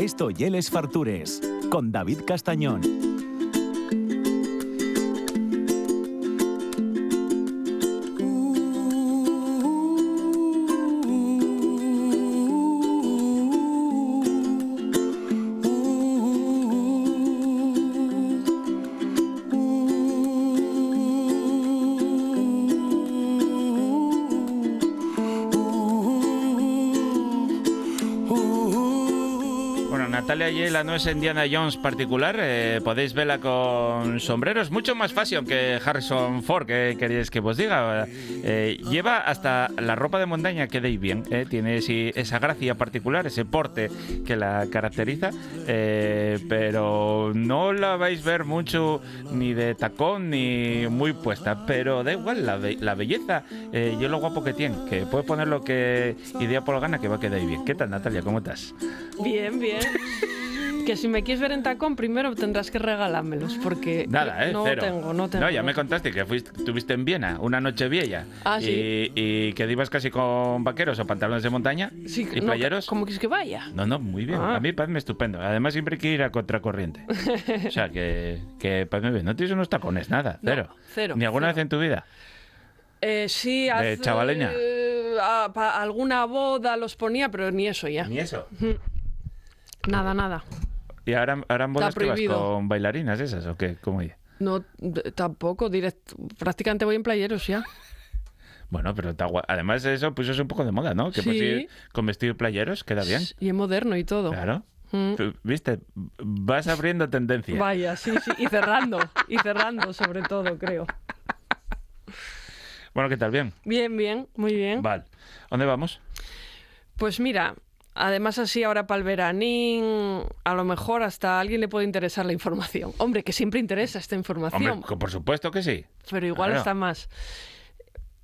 Esto y Les Fartures, con David Castañón. Natalia Yela no es Indiana Jones particular, podéis verla con sombreros, mucho más fashion que Harrison Ford, que queréis que os diga. Lleva hasta la ropa de montaña que deis bien, tiene esa gracia particular, ese porte que la caracteriza, pero no la vais a ver mucho ni de tacón ni muy puesta, pero da igual, la belleza y lo guapo que tiene, que puede poner lo que idea por la gana que va a quedar bien. ¿Qué tal, Natalia? ¿Cómo estás? Bien, bien. Que si me quieres ver en tacón, primero tendrás que regalármelos, porque nada, no cero. tengo. No, ya me contaste que estuviste en Viena una noche vieja. Ah, sí. Y que ibas casi con vaqueros o pantalones de montaña Sí, y playeros. ¿Cómo quieres que vaya? No, muy bien. A mí parece estupendo. Además, siempre hay que ir a contracorriente. O sea, que parece bien. No tienes unos tacones, nada, cero. No, cero. ¿Ni alguna cero. vez en tu vida? Sí, hace... chavaleña. Alguna boda los ponía, pero ni eso ya. Ni eso. Nada. ¿Y ahora en bodas que vas prohibido. con bailarinas esas o qué? ¿Cómo es? No, tampoco. Prácticamente voy en playeros ya. Bueno, pero además eso pues es un poco de moda, ¿no? Que Sí. pues ir con vestido playeros queda bien. Y es moderno y todo. Claro. ¿Viste? Vas abriendo tendencia. Vaya, sí. Y cerrando sobre todo, creo. Bueno, ¿qué tal? ¿Bien? Bien, muy bien. Vale. ¿Dónde vamos? Pues mira, además así ahora para el veranín, a lo mejor hasta a alguien le puede interesar la información. Hombre, que siempre interesa esta información. Hombre, por supuesto que sí. Pero igual Claro. está más.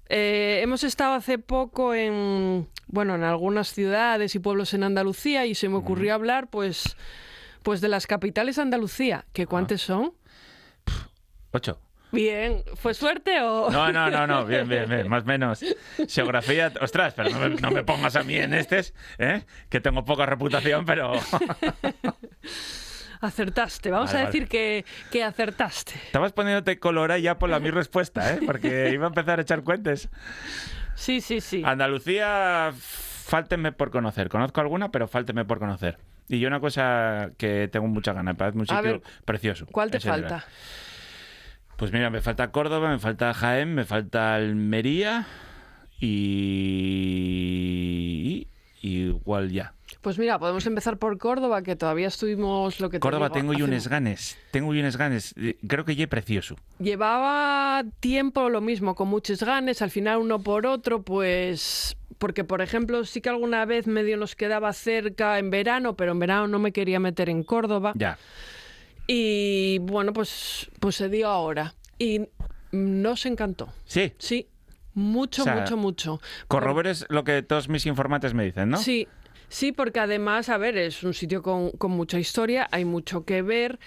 Hemos estado hace poco en algunas ciudades y pueblos en Andalucía y se me ocurrió hablar pues de las capitales de Andalucía. ¿Qué cuántas son? 8. Bien, ¿fue suerte o...? No, bien, más o menos. Geografía, ostras, pero no me pongas a mí en que tengo poca reputación, pero... Acertaste, vamos a decir que acertaste. Estabas poniéndote colorada ya por mi respuesta, porque iba a empezar a echar cuentes. Sí. Andalucía, fáltenme por conocer. Conozco alguna, pero fáltenme por conocer. Y yo una cosa que tengo mucha ganas, me parece un sitio precioso. ¿Cuál te falta? Pues mira, me falta Córdoba, me falta Jaén, me falta Almería y igual ya. Pues mira, podemos empezar por Córdoba, que todavía estuvimos lo que Córdoba te digo, tengo unos ganes, creo que ya precioso. Llevaba tiempo lo mismo, con muchos ganes, al final uno por otro, pues... Porque, por ejemplo, sí que alguna vez medio nos quedaba cerca en verano, pero en verano no me quería meter en Córdoba. Ya. Y bueno, pues se dio ahora. Y nos encantó. Sí. Sí, mucho. Corrobores lo que todos mis informantes me dicen, ¿no? Sí, porque además, a ver, es un sitio con mucha historia, hay mucho que ver.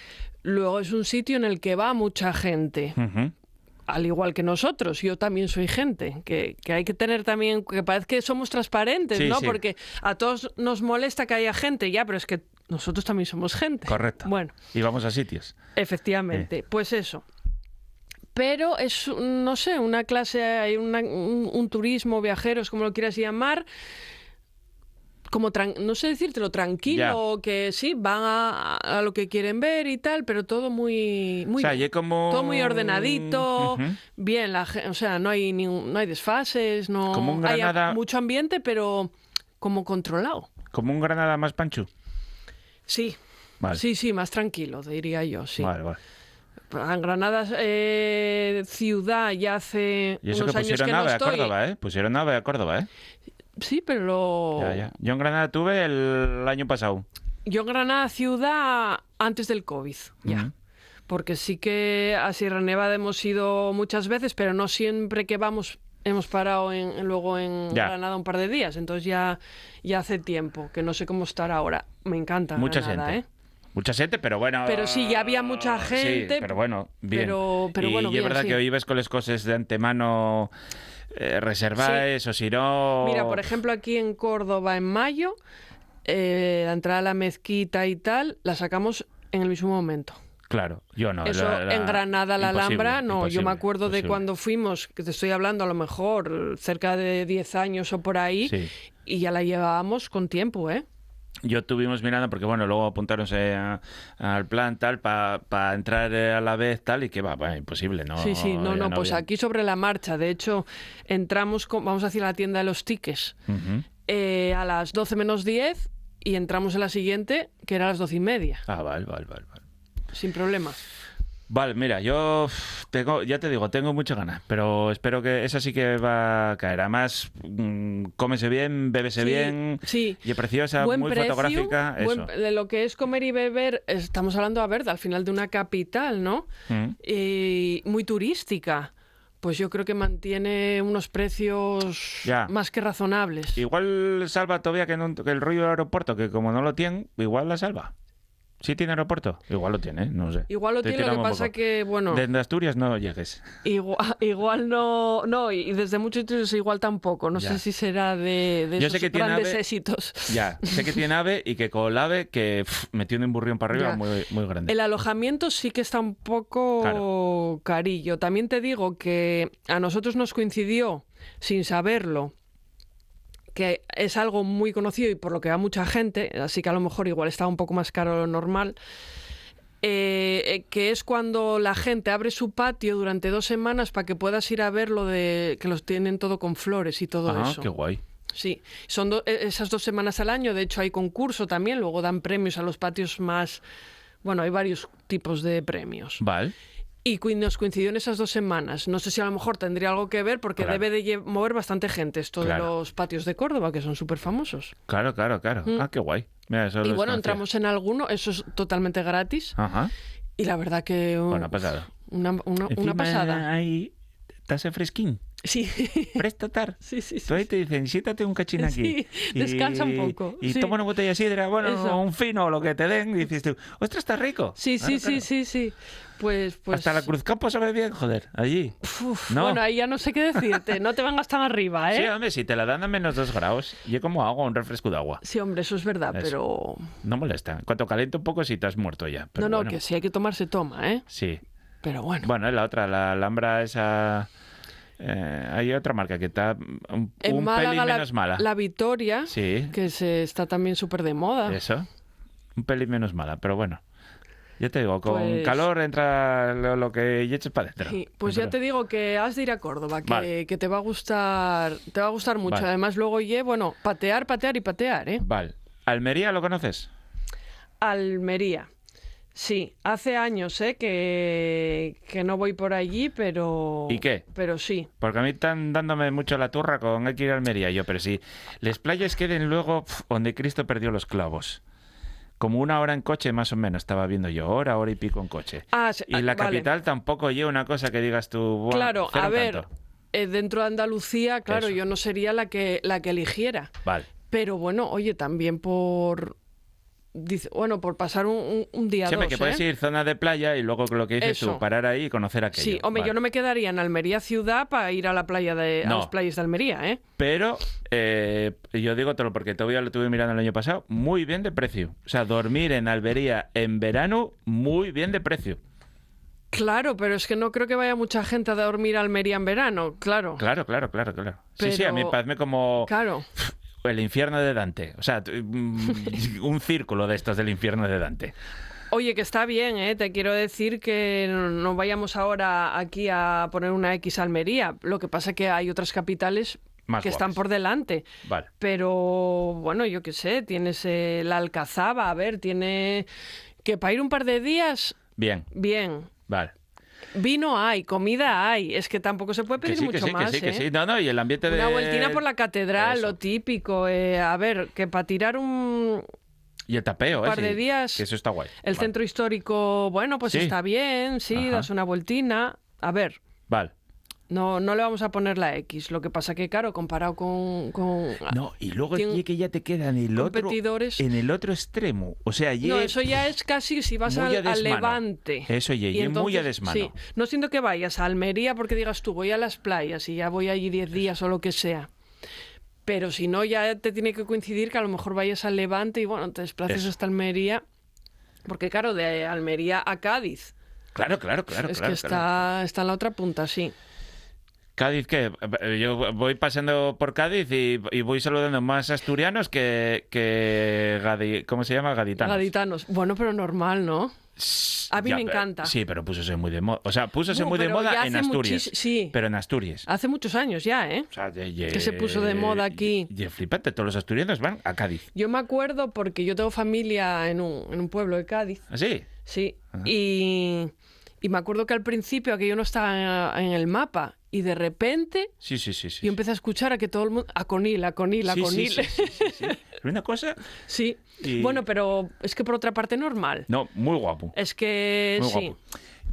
Luego es un sitio en el que va mucha gente. Uh-huh. Al igual que nosotros, yo también soy gente, que hay que tener también, que parece que somos transparentes, sí, ¿no? Sí. Porque a todos nos molesta que haya gente, ya, pero es que nosotros también somos gente. Correcto. Bueno. Y vamos a sitios. Efectivamente, pues eso. Pero es, no sé, una clase, hay un turismo, viajeros, como lo quieras llamar, como, no sé decírtelo, tranquilo, que sí, van a lo que quieren ver y tal, pero todo muy O sea, bien. como... Todo muy ordenadito, Uh-huh. bien, o sea, no hay desfases, no Como un Granada... hay mucho ambiente, pero como controlado. Como un Granada más pancho. Sí, Vale. sí, más tranquilo, diría yo, sí. Vale. En Granada, ciudad, ya hace Y eso unos que años pusieron que no AVE estoy. a Córdoba, ¿eh? Pusieron AVE a Córdoba, ¿eh? Sí, pero... Ya. Yo en Granada tuve el año pasado. Yo en Granada ciudad antes del COVID, ya. Uh-huh. Porque sí que a Sierra Nevada hemos ido muchas veces, pero no siempre que vamos hemos parado luego en Granada un par de días. Entonces ya hace tiempo, que no sé cómo estar ahora. Me encanta Mucha Granada, gente. Mucha gente, pero bueno... Pero sí, ya había mucha gente. Sí, pero bueno, bien. Pero y bueno, es bien, verdad sí. que hoy ves con las cosas de antemano reserváis, o si no... Mira, por ejemplo, aquí en Córdoba en mayo la entrada a la mezquita y tal, la sacamos en el mismo momento. Claro, yo no. Eso en Granada, la imposible, Alhambra, no. Yo me imposible, acuerdo de imposible. cuando fuimos, que te estoy hablando a lo mejor cerca de 10 años o por ahí, Sí. y ya la llevábamos con tiempo, ¿eh? Yo estuvimos mirando porque, bueno, luego apuntaron al plan tal para entrar a la vez tal y que va, bueno, imposible, ¿no? Sí, no, ya pues había- aquí sobre la marcha. De hecho, vamos hacia la tienda de los tickets Ujú. a las 12 menos 10 y entramos en la siguiente, que era a las 12:30, Ah, vale. sin problema. Vale, mira, yo ya te digo, tengo muchas ganas, pero espero que esa sí que va a caer. Además, cómese bien, bébese Sí, bien, sí. y es preciosa, Buen muy precio, fotográfica, eso. de lo que es comer y beber, estamos hablando, a ver, al final de una capital, ¿no? Mm. Y muy turística. Pues yo creo que mantiene unos precios Ya. más que razonables. Igual salva todavía que el rollo del aeropuerto, que como no lo tienen, igual la salva. ¿Sí tiene aeropuerto? Igual lo tiene, no sé. Igual lo Estoy tiene, lo que tirando un pasa poco. que, bueno, Desde Asturias no llegues. igual no, y desde muchos sitios igual tampoco. No Ya. sé si será de Yo esos sé que tiene grandes AVE. éxitos. Ya, sé que tiene AVE y que con el AVE que metió un emburrión para arriba Ya. muy, muy grande. El alojamiento sí que está un poco Claro. carillo. También te digo que a nosotros nos coincidió, sin saberlo, que es algo muy conocido y por lo que va mucha gente, así que a lo mejor igual está un poco más caro de lo normal, que es cuando la gente abre su patio durante 2 semanas para que puedas ir a ver lo de que los tienen todo con flores y todo Ah, eso. qué guay. Sí, son esas 2 semanas al año. De hecho, hay concurso también. Luego dan premios a los patios más. Bueno, hay varios tipos de premios. Vale. Y nos coincidió en esas 2 semanas. No sé si a lo mejor tendría algo que ver porque Claro. debe de mover bastante gente esto de Claro. los patios de Córdoba, que son súper famosos. Claro. Ah, qué guay. Mira, eso Y lo bueno, desconocía. entramos en alguno, eso es totalmente gratis. Ajá. Y la verdad que Bueno, pasada. una Encima pasada. ahí estás en fresquín. Sí, Presta tar. sí, sí. Tú ahí te dicen, siéntate un cachín aquí. Sí, descansa un poco, Y sí. toma una botella de sidra, bueno, Eso. un fino o lo que te den. Y dices tú, ostras, está rico. Sí, Claro, claro. sí. Pues... Hasta la Cruz Campo sabe bien, joder, allí. Uf, No. Bueno, ahí ya no sé qué decirte. No te vengas tan arriba, ¿eh? Sí, hombre, si te la dan a menos 2 grados, yo como agua, un refresco de agua. Sí, hombre, eso es verdad, Eso. pero... No molesta. En cuanto calienta un poco, si te has muerto ya. Pero no, bueno, que si hay que tomar se toma, ¿eh? Sí. Pero bueno. Bueno, es la otra, la Alhambra esa... hay otra marca que está un En pelín Málaga, menos mala. la Victoria, Sí, que está también súper de moda. eso. Un pelín menos mala, pero bueno. Ya te digo, con Pues- calor entra lo que eches para adentro. Sí, pues ya te digo que has de ir a Córdoba, que, Vale. que te va a gustar mucho. Vale. Además, luego bueno, patear y patear, ¿eh? Vale. ¿Almería lo conoces? Almería. Sí, hace años, que no voy por allí, pero... ¿Y qué? Pero sí. Porque a mí están dándome mucho la turra con hay que ir a Almería. Yo, pero si las playas queden luego donde Cristo perdió los clavos. Como 1 hora en coche, más o menos, estaba viendo yo. Hora y pico en coche. Ah, Y la vale. capital tampoco lleva una cosa que digas tú... "Buah, Claro, cero a en ver, tanto". dentro de Andalucía, claro, Eso. yo no sería la que eligiera. Vale. Pero bueno, oye, también por por pasar un día Siempre dos, que puedes ¿eh? ir zona de playa y luego lo que dices tú, Eso. parar ahí y conocer aquello. Sí, hombre, Vale. yo no me quedaría en Almería ciudad para ir a la playa a No. las playas de Almería, ¿eh? Pero yo digo todo porque todavía lo estuve mirando el año pasado, muy bien de precio. O sea, dormir en Almería en verano, muy bien de precio. Claro, pero es que no creo que vaya mucha gente a dormir a Almería en verano, claro. Claro. Sí, sí, a mí me Pero- parece como Claro. el infierno de Dante. O sea, un círculo de estos del infierno de Dante. Oye, que está bien, ¿eh? Te quiero decir que no vayamos ahora aquí a poner una X a Almería. Lo que pasa es que hay otras capitales Más que están guapas. por delante. Vale. Pero, bueno, yo qué sé, tienes la Alcazaba, a ver, tiene... Que para ir un par de días, Bien, bien. vale. Vino hay, comida hay. Es que tampoco se puede pedir Que mucho sí, más, que ¿eh? sí. No, y el ambiente de... Una vueltina por la catedral, Eso. lo típico. A ver, que para tirar Y el tapeo, par de sí, días, que eso está guay. el Vale. centro histórico, bueno, pues Sí. está bien, sí, Ajá. das una vueltina. A ver, Vale. no le vamos a poner la X. Lo que pasa que, claro, comparado con No, y luego Tiene ye que ya te queda en el otro, competidores... en el otro extremo. O sea, No, eso ya es casi si vas muy a al desmano. Levante. Eso ye, Y ye muy a entonces, desmano. Sí, no siento que vayas a Almería porque digas tú, voy a las playas y ya voy allí 10 días o lo que sea. Pero si no, ya te tiene que coincidir que a lo mejor vayas al Levante y bueno, te desplaces Eso. hasta Almería. Porque claro, de Almería a Cádiz. Claro. Es que está en la otra punta, sí. Cádiz, ¿qué? Yo voy pasando por Cádiz y voy saludando más asturianos ¿cómo se llama? Gaditanos. Gaditanos. Bueno, pero normal, ¿no? A mí Ya, me encanta. Sí, pero púsose muy de moda. O sea, púsose muy de pero ya moda en hace Asturias. sí. Pero en Asturias. Hace muchos años ya, ¿eh? O sea, Que se puso de moda aquí. Y flipante, todos los asturianos van a Cádiz. Yo me acuerdo porque yo tengo familia en un pueblo de Cádiz. ¿Así? Sí. Y me acuerdo que al principio aquello no estaba en el mapa. Y de repente Sí. yo empecé a escuchar a que todo el mundo... A Conil. Sí. Una cosa... Sí. Y- Bueno, pero es que por otra parte normal. No, muy guapo. Es que Muy sí. guapo.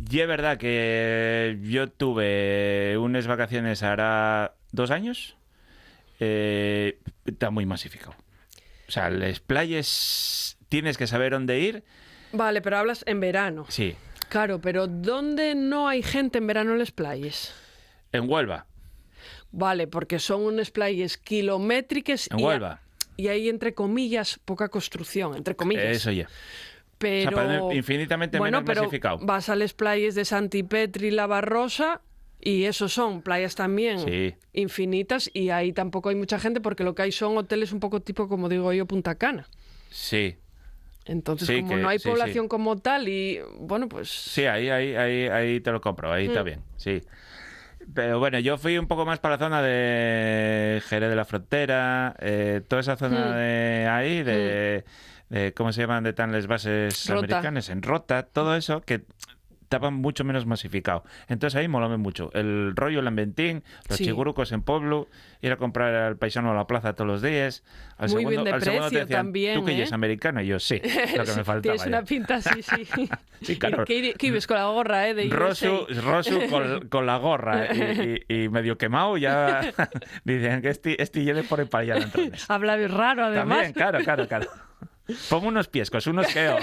Y es verdad que yo tuve unas vacaciones ahora 2 años. Está muy masificado. O sea, las playas tienes que saber dónde ir. Vale, pero hablas en verano. Sí. Claro, pero ¿dónde no hay gente en verano en las playas? En Huelva. Vale, porque son unas playas kilométricas En Huelva. y hay, entre comillas, poca construcción, entre comillas. Eso ya. Pero, O sea, para mí, infinitamente bueno, menos pero masificado. vas a las playas de Santipetri y La Barrosa y eso son playas también Sí. infinitas y ahí tampoco hay mucha gente porque lo que hay son hoteles un poco tipo, como digo yo, Punta Cana. Sí. Entonces, Sí, como que- no hay sí, población como tal y, bueno, pues... Sí, ahí te lo compro, ahí está bien, sí. Pero bueno, yo fui un poco más para la zona de Jerez de la Frontera, toda esa zona de ahí, de ¿cómo se llaman? De están las bases Rota. americanas, en Rota, todo eso que estaba mucho menos masificado. Entonces ahí molóme mucho. El rollo, el ambientín, los Sí. chigurucos en pueblo, ir a comprar al paisano a la plaza todos los días. Al Muy segundo, bien de al segundo te precio decían, también, ¿tú que ¿eh? eres americano? Y yo, sí, lo que me faltaba. Tienes una ya. pinta así, sí. Sí, claro. ¿Qué ibas con la gorra, de Rosu, USA? Rosu con la gorra y medio quemado ya dicen que este lleve por el para allá entonces. Habla raro, además. También, claro. Pongo unos piescos, unos queo.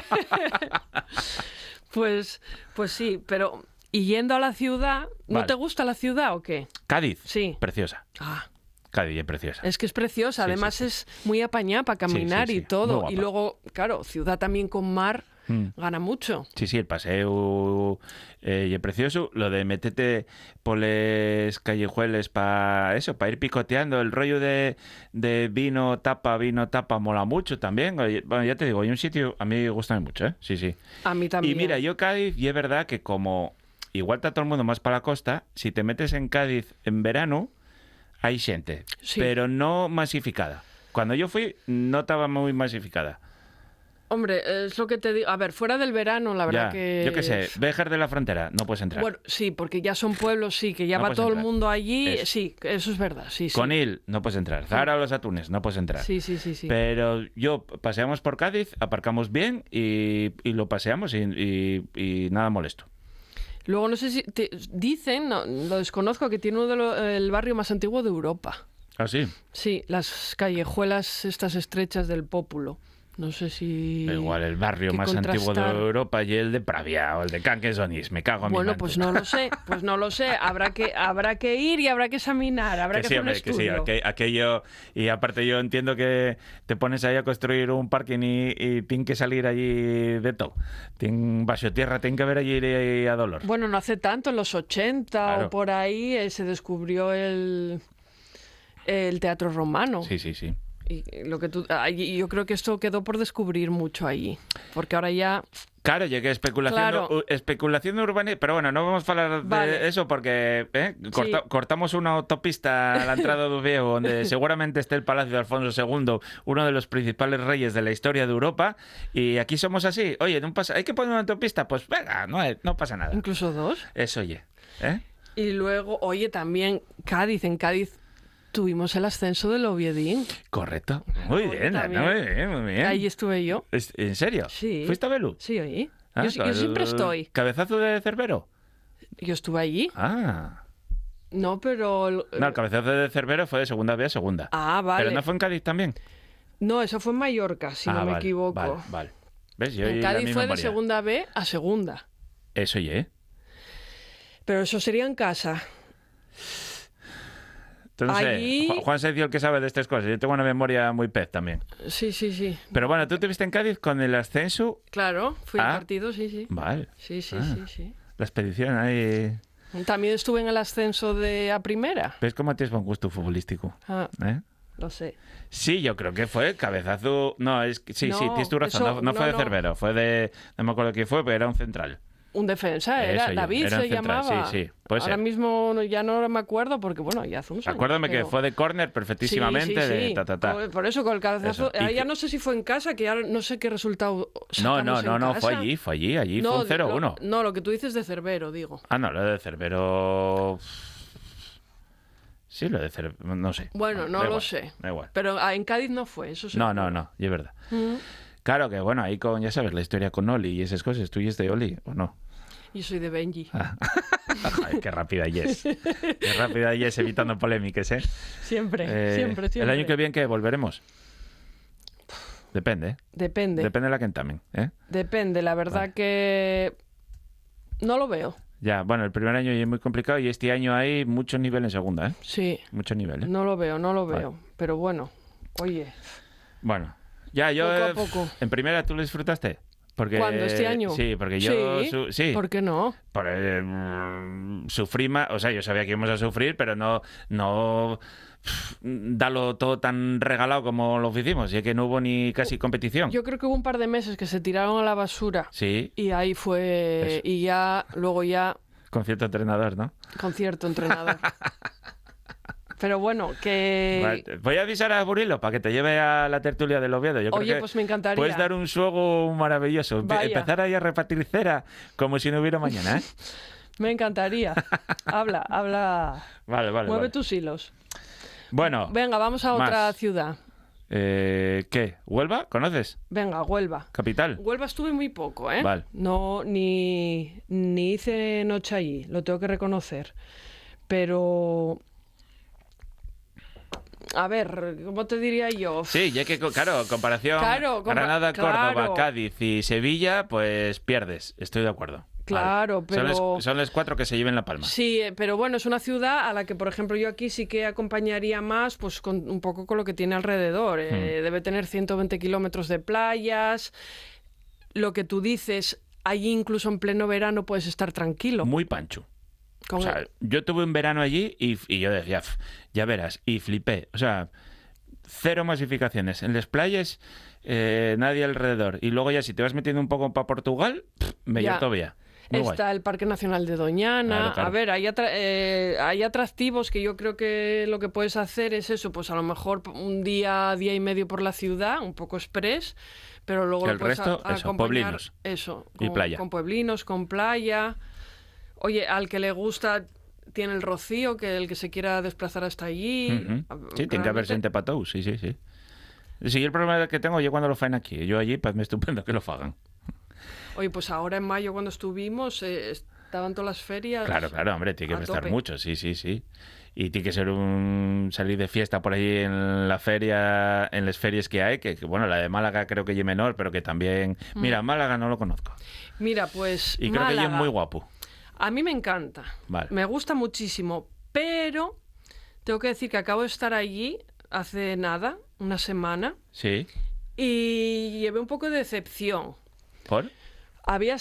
Pues sí, pero... Y yendo a la ciudad, ¿no Vale. te gusta la ciudad o qué? Cádiz, Sí. preciosa. Ah, Cádiz es preciosa. es que es preciosa. Sí, Además sí, sí. es muy apañada para caminar sí, y muy todo. guapa. Y luego, claro, ciudad también con mar gana mucho. Sí, el paseo y es precioso. Lo de meterte por les callejueles para eso, para ir picoteando. El rollo de vino tapa, mola mucho también. Oye, bueno, ya te digo, hay un sitio, a mí me gusta mucho, ¿eh? Sí. A mí también. Y mira, yo Cádiz, y es verdad que como igual está todo el mundo más para la costa, si te metes en Cádiz en verano, hay gente, Sí. pero no masificada. Cuando yo fui, no estaba muy masificada. Hombre, es lo que te digo. A ver, fuera del verano, la verdad Ya, que... yo qué sé, Béjar de la Frontera, no puedes entrar. Bueno, sí, porque ya son pueblos, sí, que ya No va puedes todo el entrar. mundo allí. Eso. Sí, eso es verdad, sí. Conil, no puedes entrar. Zara o los Atunes, no puedes entrar. Sí. Pero yo paseamos por Cádiz, aparcamos bien y lo paseamos y nada molesto. Luego no sé si dicen, no, lo desconozco, que tiene el barrio más antiguo de Europa. ¿Ah, sí? Sí, las callejuelas estas estrechas del Pópulo. No sé si... Igual el barrio que más antiguo de contrastar. Europa y el de Pravia o el de Canquesonís. Me cago en mi Bueno, manto. pues no lo sé. Habrá que ir y habrá que examinar, habrá que sí, hacer un hombre, que sí, estudio. aquello, y aparte yo entiendo que te pones ahí a construir un parking y tiene que salir allí de todo. Bajo tierra, tiene que haber allí a dolor. Bueno, no hace tanto, en los 80 Claro. o por ahí, se descubrió el teatro romano. Sí. Y yo creo que esto quedó por descubrir mucho allí. Porque ahora ya... Claro, llegué Claro. especulación urbana, pero bueno, no vamos a hablar de Vale. eso porque Sí. cortamos una autopista a la entrada de Oviedo, donde seguramente esté el Palacio de Alfonso II, uno de los principales reyes de la historia de Europa, y aquí somos así. Oye, no pasa, hay que poner una autopista, pues venga, no pasa nada. Incluso 2. Eso, oye. ¿Eh? Y luego, oye, también Cádiz. En Cádiz tuvimos el ascenso del Oviedín. Correcto. Muy Oye, bien, también. muy bien. Ahí estuve yo. ¿En serio? Sí. ¿Fuiste a Belú? Sí, oye. Ah, Yo siempre estoy. ¿Cabezazo de Cerbero? Yo estuve allí. Ah. No, pero... No, el cabezazo de Cerbero fue de segunda B a segunda. Ah, vale. ¿Pero no fue en Cádiz también? No, eso fue en Mallorca, si no me vale, equivoco. Vale. ¿Ves? Yo En y la Cádiz misma fue de memoria. segunda B a segunda. Eso, oye. Pero eso sería en casa. Tú no sé, Allí- Juan Sergio el que sabe de estas cosas. Yo tengo una memoria muy pez también. Sí, sí, sí. Pero bueno, tú te viste en Cádiz con el ascenso. Claro, fui Ah. al partido, sí, sí. Vale. Sí, sí, Ah. sí, sí. La expedición ahí. También estuve en el ascenso de a primera. ¿Ves cómo tienes buen gusto futbolístico? Ah, ¿Eh? lo sé. Sí, yo creo que fue cabezazo. No, es que sí, No, tienes tu razón. eso- No fue de no. Cervero, fue de. No me acuerdo quién fue, pero era un central. Un defensa, era Eso, David era un se central, llamaba. sí, sí, puede Ahora ser. mismo ya no me acuerdo porque, bueno, ya hace unos años. Acuérdame que pero- fue de córner perfectísimamente. Sí, sí, De sí. ta. Por eso, con el cabezazo. Eso. Y Ya que- no sé si fue en casa, que ya no sé qué resultado. No, sacamos en fue casa. allí. Allí fue un 0-1. No, lo que tú dices de Cervero, digo. Ah, no, lo de Cervero. Sí, lo de Cervero. No sé. Bueno, no Da lo igual, sé. Da igual. Pero en Cádiz no fue, eso sí. No, y es verdad. Claro que, bueno, ahí con, ya sabes, la historia con Oli y esas cosas. ¿Tú y es de Oli o no? Yo soy de Benji. Ay, qué rápida Yes. Qué rápida Yes, evitando polémicas, ¿eh? Siempre, siempre. El año que viene, ¿qué? ¿Volveremos? Depende, ¿eh? Depende. Depende de la Kentamen, ¿eh? Depende, la verdad Vale. que no lo veo. Ya, bueno, el primer año ya es muy complicado y este año hay mucho nivel en segunda, ¿eh? Sí, Mucho nivel, ¿eh? no lo veo. Vale. Pero bueno, oye, Bueno, ya yo... Poco a poco. ¿En primera tú lo disfrutaste? Porque, ¿cuándo? ¿Este año? Sí, porque yo... Sí, sí. ¿por qué no? Sufrí más, o sea, yo sabía que íbamos a sufrir, pero no dalo todo tan regalado como lo hicimos, y que no hubo ni casi competición. Yo creo que hubo un par de meses que se tiraron a la basura Sí, y ahí fue, Eso. y ya, luego ya, con cierto entrenador, ¿no? con cierto entrenador. Pero bueno, que... Vale, voy a avisar a Burilo para que te lleve a la tertulia del Oviedo. Yo creo Oye, que pues me encantaría. puedes dar un juego maravilloso. Vaya. Empezar ahí a repartir cera como si no hubiera mañana, ¿eh? Me encantaría. Habla. Vale. Mueve vale. tus hilos. Bueno, Venga, vamos a otra más. ciudad. ¿Qué? ¿Huelva? ¿Conoces? Venga, Huelva. ¿Capital? Huelva estuve muy poco, ¿eh? Vale. No, ni hice noche allí, lo tengo que reconocer. Pero... A ver, ¿cómo te diría yo? Sí, ya que, claro, comparación Claro, Granada, Córdoba, claro. Cádiz y Sevilla, pues pierdes. Estoy de acuerdo. Claro, Vale. pero... Son los 4 que se lleven la palma. Sí, pero bueno, es una ciudad a la que, por ejemplo, yo aquí sí que acompañaría más, pues un poco con lo que tiene alrededor. Debe tener 120 kilómetros de playas. Lo que tú dices, allí incluso en pleno verano puedes estar tranquilo. Muy pancho. Con O sea, yo tuve un verano allí y yo decía, ya verás, y flipé. O sea, 0 masificaciones. En las playas, nadie alrededor. Y luego ya si te vas metiendo un poco para Portugal, mejor Ya. todavía. Muy guay. Está el Parque Nacional de Doñana. Claro, claro. A ver, hay atractivos que yo creo que lo que puedes hacer es eso, pues a lo mejor un día y medio por la ciudad, un poco express, pero luego Que lo el puedes resto, eso, acompañar, pueblinos. eso, Y playa. con pueblinos, con playa. Oye, al que le gusta tiene el Rocío, que el que se quiera desplazar hasta allí. Ujú. Sí, tiene que haber gente para todos, sí. Sí, el problema que tengo yo cuando lo faen aquí. Yo allí, pues me estupendo que lo hagan. Oye, pues ahora en mayo cuando estuvimos, estaban todas las ferias. Claro, hombre, tiene a que estar tope. mucho, sí. Y tiene que ser salir de fiesta por ahí en la feria, en las ferias que hay, que bueno, la de Málaga creo que es menor, pero que también... Mira, Málaga no lo conozco. Mira, pues Y creo que Málaga, es muy guapo. a mí me encanta. Vale. Me gusta muchísimo, pero tengo que decir que acabo de estar allí hace nada, una semana, Sí. y llevé un poco de decepción. ¿Por? Había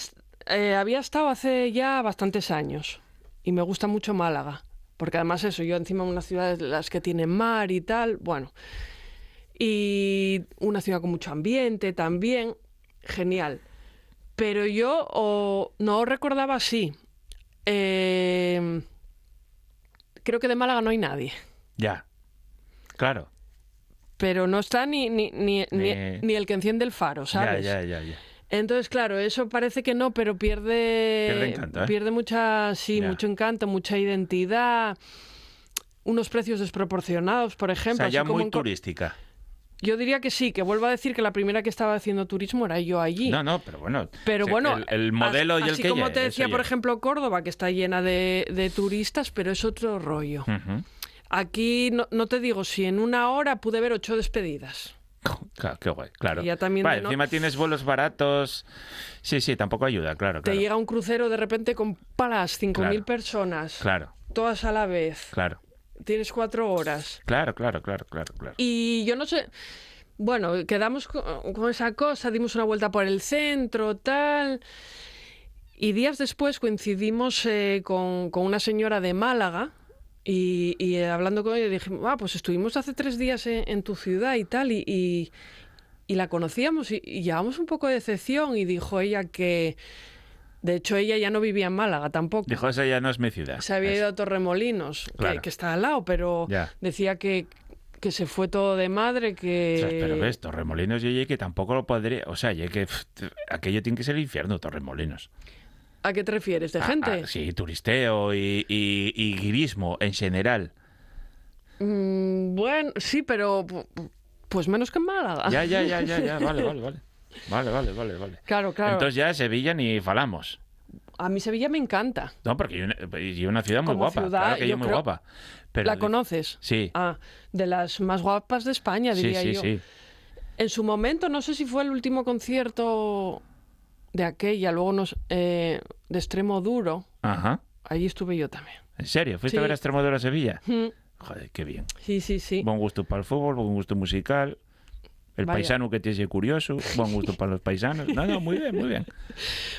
estado hace ya bastantes años y me gusta mucho Málaga, porque además eso, yo encima una ciudad de las que tiene mar y tal, bueno, y una ciudad con mucho ambiente también, genial. Pero yo no recordaba así. Creo que de Málaga no hay nadie. Ya. Claro. Pero no está ni el que enciende el faro, ¿sabes? Ya. Entonces, claro, eso parece que no, pero pierde encanto, ¿eh? pierde mucho encanto, mucha identidad, unos precios desproporcionados, por O ejemplo. sea, ya así como muy turística. Yo diría que sí, que vuelvo a decir que la primera que estaba haciendo turismo era yo allí. No, pero bueno. Pero o sea, bueno, el modelo y el así que como lle, te eso decía, lle. por ejemplo, Córdoba, que está llena de turistas, pero es otro rollo. Ujú. Aquí no te digo si en una hora pude ver 8 despedidas. Claro, qué guay, claro. Y ya también Vale, de no- encima tienes vuelos baratos. Sí, tampoco ayuda, claro. Te llega un crucero de repente con palas, 5.000 Claro. personas, Claro, todas a la vez. claro. tienes 4 horas. Claro. Y yo no sé, bueno, quedamos con esa cosa, dimos una vuelta por el centro, tal. Y días después coincidimos con una señora de Málaga y hablando con ella dije, pues estuvimos hace 3 días en tu ciudad y tal, y la conocíamos y llevamos un poco de decepción y dijo ella que, de hecho, ella ya no vivía en Málaga tampoco. Dijo, esa ya no es mi ciudad. Se había ido a Torremolinos, Claro. que está al lado, pero Ya. decía que se fue todo de madre, que... Ostras, pero ves, Torremolinos yo que tampoco lo podría... O sea, que aquello tiene que ser el infierno, Torremolinos. ¿A qué te refieres? ¿De gente? Sí, turisteo y guirismo en general. Bueno, sí, pero pues menos que en Málaga. Ya, vale. Vale. Claro. Entonces ya Sevilla ni falamos. A mí Sevilla me encanta. No, porque es una ciudad muy Como guapa. ciudad, Claro que yo es muy creo- guapa. Pero ¿La conoces? Sí. De las más guapas de España, diría yo. Sí. En su momento, no sé si fue el último concierto de aquella, luego de Extremo Duro. Ajá. Allí estuve yo también. ¿En serio? ¿Fuiste Sí. a ver a Extremoduro a Sevilla? Mm, Joder, qué bien. Sí. Buen gusto para el fútbol, buen gusto musical. El Vaya. paisano que te es curioso, buen gusto para los paisanos. No, muy bien.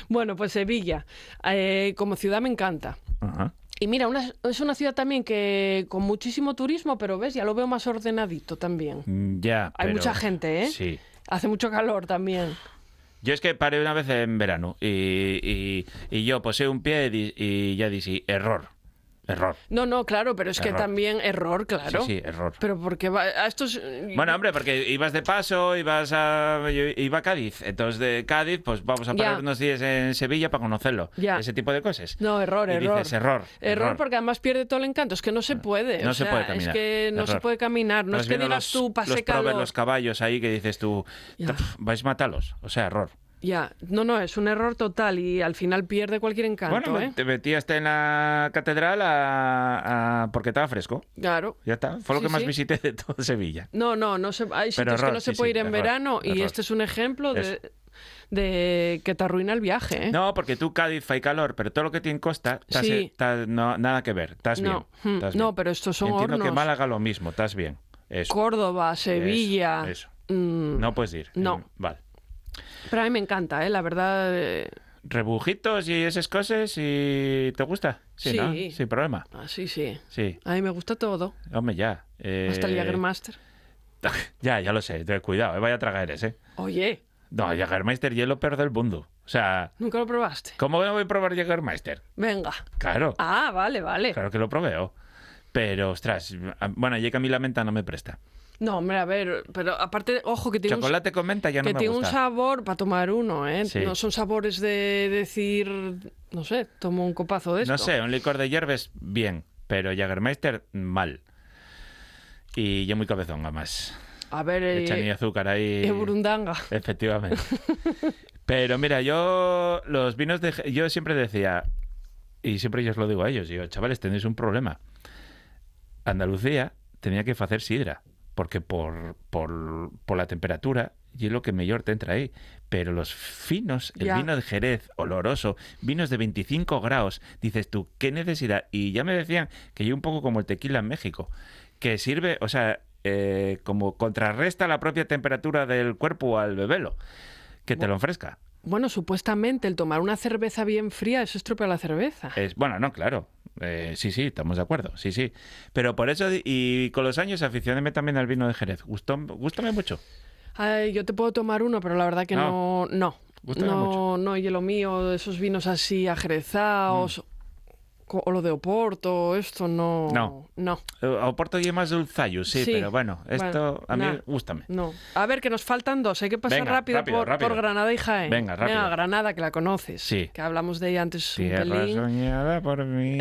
Bueno, pues Sevilla, como ciudad me encanta. Ajá. Y mira, es una ciudad también que con muchísimo turismo, pero ves, ya lo veo más ordenadito también. Ya, Hay pero- mucha gente, ¿eh? Sí. Hace mucho calor también. Yo es que paré una vez en verano y yo posé un pie y ya dije, error. No, claro, pero es que Error. también error, claro. Sí, error. Pero porque a estos... Bueno, hombre, porque ibas de paso, iba a Cádiz. Entonces de Cádiz, pues vamos a parar Ya. unos días en Sevilla para conocerlo. Ya. Ese tipo de cosas. No, error. Y dices, error. Error porque además pierde todo el encanto. Es que no se puede. No o se sea, puede caminar. Es que no se Error. puede caminar. No Vas es que viendo digas tú, los pasé probes, calor. los caballos ahí que dices tú, Ya. vais a matarlos. O sea, error. Ya, no, es un error total y al final pierde cualquier encanto, Bueno, ¿eh? te metías en la catedral porque estaba fresco. Claro. Ya está. Fue lo Sí, que más sí. visité de toda Sevilla. No se, hay sitios Pero que error, no se sí, puede sí, ir en error, verano y error. este es un ejemplo Eso. de que te arruina el viaje, ¿eh? No, porque tú Cádiz hay calor, pero todo lo que tiene costa, Sí. no, nada que ver. Estás bien. Estás no, bien. pero estos son Entiendo hornos. que Málaga lo mismo, estás bien. Eso. Córdoba, Sevilla. Eso. mm, No puedes ir. No. Vale. Pero a mí me encanta, ¿eh? La verdad. Rebujitos y esas cosas, ¿y te gusta? Sí. ¿no? Sin problema. Sí. Sí. A mí me gusta todo. Hombre, ya. Hasta el Jägermeister. Ya lo sé. Cuidado, vaya tragaderes, ¿eh? Oye, No, Jägermeister y es lo peor del mundo. O sea, ¿nunca lo probaste? ¿cómo no voy a probar Jägermeister? Venga. Claro. Ah, vale. Claro que lo proveo. Pero, ostras, bueno, ya que a mí la menta no me presta. No, hombre, a ver, pero aparte, ojo, que tiene Chocolate con menta ya no que me tiene un gusta. sabor para tomar uno, ¿eh? Sí. No son sabores de decir, no sé, tomo un copazo de esto. No sé, un licor de hierbas, bien. Pero Jägermeister, mal. Y yo muy cabezón, además. A ver, Echa ni azúcar ahí. Burundanga. Efectivamente. Pero mira, yo los vinos yo siempre decía, y siempre yo os lo digo a ellos, digo, chavales, tenéis un problema. Andalucía tenía que hacer sidra, porque por la temperatura y es lo que mejor te entra ahí. Pero los finos, el Ya. vino de Jerez, oloroso, vinos de 25 grados, dices tú, ¿qué necesidad? Y ya me decían que yo un poco como el tequila en México, que sirve, o sea, como contrarresta la propia temperatura del cuerpo al bebelo, que te lo ofrezca. Bueno, supuestamente el tomar una cerveza bien fría, eso estropea la cerveza. Bueno, no, claro. Sí, estamos de acuerdo. Sí. Pero por eso, y con los años, aficionéme también al vino de Jerez. Gústame mucho. Ay, yo te puedo tomar uno, pero la verdad que no. Gústame mucho. No, y lo mío, esos vinos así ajerezados, o lo de Oporto, esto no. No. Oporto y más dulzallo, sí, Sí. pero bueno, esto a mí nah. gústame. No. A ver, que nos faltan dos. Hay que pasar Venga, rápido, rápido. por Granada y Jaén. Venga, rápido. Granada, que la conoces. Sí. Que hablamos de ella antes un Tierra pelín. soñada por mí.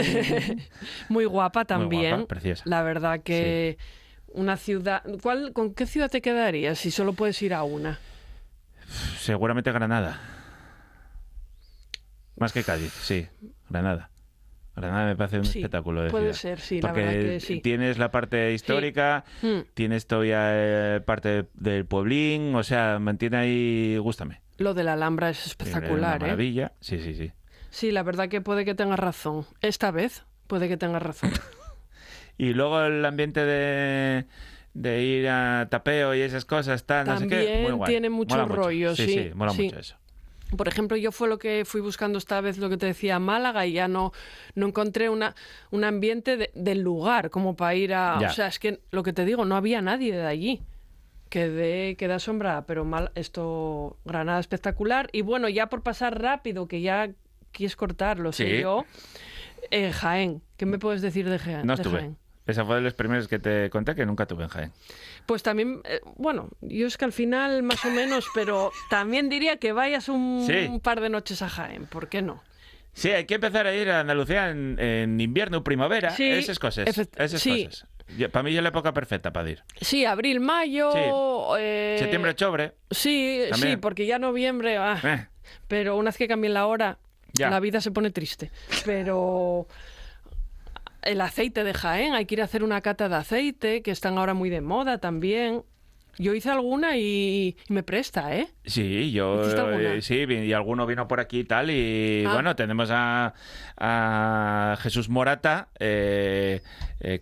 Muy guapa también. guapa, preciosa. La verdad que una ciudad... ¿Con qué ciudad te quedarías si solo puedes ir a una? Seguramente Granada. Más que Cádiz, sí. Granada. Granada me parece un Sí, espectáculo de puede ciudad. ser, sí, Porque la verdad que sí. tienes la parte histórica, Mm. tienes todavía parte del pueblín, o sea, mantiene ahí, gústame. Lo de la Alhambra es Una espectacular, ¿eh? maravilla, sí. Sí, la verdad que puede que tengas razón. Esta vez puede que tengas razón. Y luego el ambiente de ir a tapeo y esas cosas, tal, no sé qué. Muy También guay. tiene mucho Mola rollo, Sí, sí, sí, mola sí. mucho eso. Por ejemplo, yo fue lo que fui buscando esta vez, lo que te decía, Málaga, y ya no encontré un ambiente del lugar como para ir a... Ya. O sea, es que lo que te digo, no había nadie de allí. Quedé asombrada, pero Granada espectacular. Y bueno, ya por pasar rápido, que ya quieres cortarlo, sé Sí. yo, Jaén. ¿Qué me puedes decir de Jaén? No de estuve. Jaén? Esa fue de los primeros que te conté que nunca tuve en Jaén. Pues también, bueno, yo es que al final más o menos, pero también diría que vayas Sí. un par de noches a Jaén, ¿por qué no? Sí, hay que empezar a ir a Andalucía en invierno o primavera, Sí, esas cosas. sí. Cosas. Para mí es la época perfecta para ir. Sí, abril, mayo... Septiembre, octubre. Sí, también. sí, porque ya noviembre... Eh, Pero una vez que cambien la hora, Ya. la vida se pone triste. Pero el aceite de Jaén, hay que ir a hacer una cata de aceite, que están ahora muy de moda también. Yo hice alguna y me presta, ¿eh? Sí, yo ¿Hiciste alguna? sí, y alguno vino por aquí y tal, y Ah. bueno, tenemos a Jesús Morata,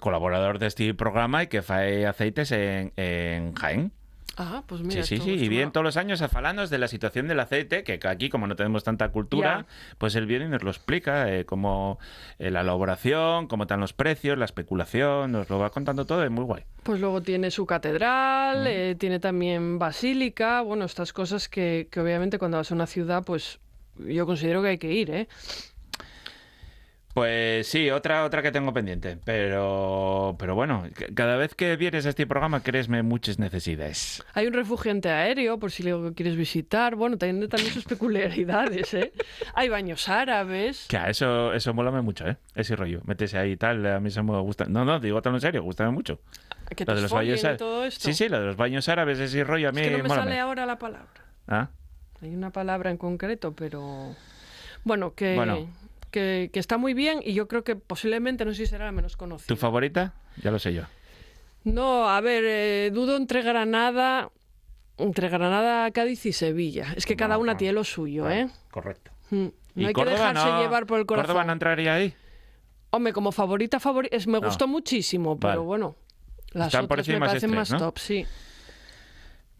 colaborador de este programa y que fae aceites en Jaén. Ah, pues mira. Sí, esto y es vienen una- todos los años a falarnos de la situación del aceite, que aquí como no tenemos tanta cultura, pues él viene y nos lo explica, cómo la elaboración, cómo están los precios, la especulación, nos lo va contando todo, es muy guay. Pues luego tiene su catedral, tiene también basílica, bueno, estas cosas que obviamente cuando vas a una ciudad, pues yo considero que hay que ir, ¿eh? Pues sí, otra que tengo pendiente, pero bueno, cada vez que vienes a este programa, créesme muchas necesidades. Hay un refugio antiaéreo, por si lo quieres visitar. Bueno, tiene también sus peculiaridades, ¿eh? Hay baños árabes. Que eso molame mucho, ese rollo. Métese ahí y tal, a mí eso me gusta. No, digo tan en serio, gustame mucho. Que Lo te de los exfolien baños y árabes. todo esto. Sí, lo de los baños árabes, ese rollo a mí Es que no me mólame. sale ahora la palabra. ¿Ah? Hay una palabra en concreto, pero... Bueno, que Bueno. que está muy bien y yo creo que posiblemente, no sé si será la menos conocida. ¿Tu favorita? Ya lo sé yo. No, a ver, dudo entre Granada, Cádiz y Sevilla. Es que cada una tiene lo suyo, ¿eh? Correcto. No ¿Y hay que Córdoba dejarse no? llevar por el corazón. ¿Córdoba no entraría ahí? Hombre, como favorita, me No. gustó muchísimo, pero Vale. bueno, las Están por otras me encima parecen esas tres, más ¿no? top, sí.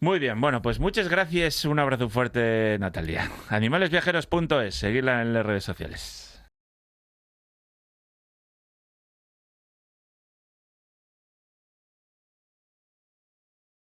Muy bien, bueno, pues muchas gracias. Un abrazo fuerte, Natalia. Animalesviajeros.es, seguidla en las redes sociales.